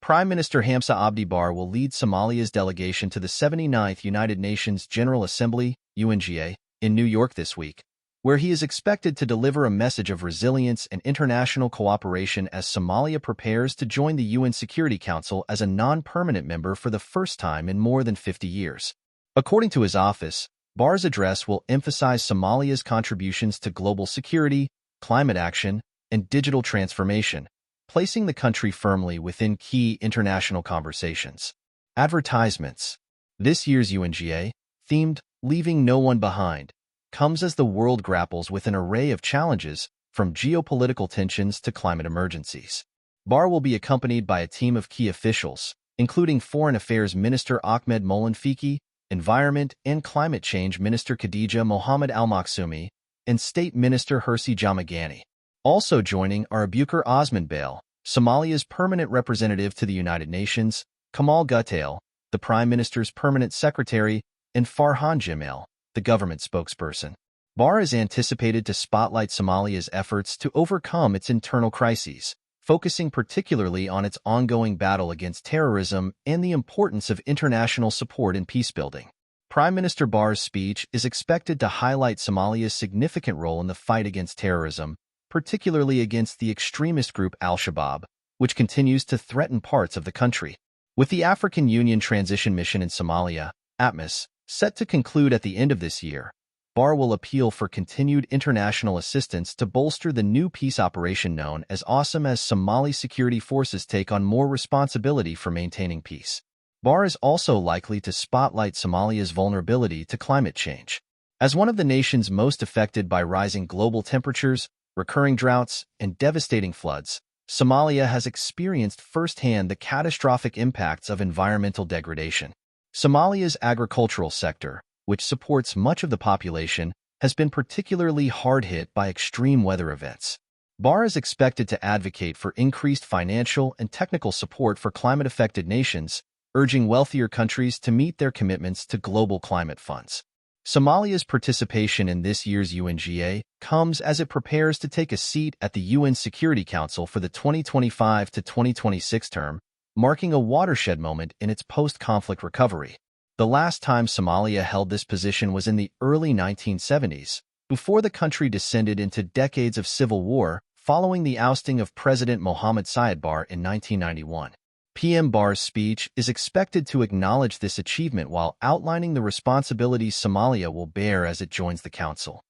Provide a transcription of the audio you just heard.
Prime Minister Hamsa Abdi Barre will lead Somalia's delegation to the 79th United Nations General Assembly, UNGA, in New York this week, where he is expected to deliver a message of resilience and international cooperation as Somalia prepares to join the UN Security Council as a non-permanent member for the first time in more than 50 years. According to his office, Barre's address will emphasize Somalia's contributions to global security, climate action, and digital transformation, placing the country firmly within key international conversations. Advertisements. This year's UNGA, themed Leaving No One Behind, comes as the world grapples with an array of challenges, from geopolitical tensions to climate emergencies. Barre will be accompanied by a team of key officials, including Foreign Affairs Minister Ahmed Molen Fiki, Environment and Climate Change Minister Khadija Mohammed Al-Maksumi, and State Minister Hersi Jamagani. Also joining are Abukar Osman Bale, Somalia's permanent representative to the United Nations, Kamal Gutail, the Prime Minister's permanent secretary, and Farhan Jamil, the government spokesperson. Barre is anticipated to spotlight Somalia's efforts to overcome its internal crises, focusing particularly on its ongoing battle against terrorism and the importance of international support in peacebuilding. Prime Minister Barre's speech is expected to highlight Somalia's significant role in the fight against terrorism, particularly against the extremist group Al-Shabaab, which continues to threaten parts of the country. With the African Union Transition Mission in Somalia, ATMIS, set to conclude at the end of this year, Barre will appeal for continued international assistance to bolster the new peace operation known as AWESOME as Somali security forces take on more responsibility for maintaining peace. Barre is also likely to spotlight Somalia's vulnerability to climate change. As one of the nations most affected by rising global temperatures, recurring droughts, and devastating floods, Somalia has experienced firsthand the catastrophic impacts of environmental degradation. Somalia's agricultural sector, which supports much of the population, has been particularly hard hit by extreme weather events. Barre is expected to advocate for increased financial and technical support for climate-affected nations, urging wealthier countries to meet their commitments to global climate funds. Somalia's participation in this year's UNGA comes as it prepares to take a seat at the UN Security Council for the 2025 to 2026 term, marking a watershed moment in its post-conflict recovery. The last time Somalia held this position was in the early 1970s, before the country descended into decades of civil war following the ousting of President Mohammed Siad Barre in 1991. PM Barre's speech is expected to acknowledge this achievement while outlining the responsibilities Somalia will bear as it joins the council.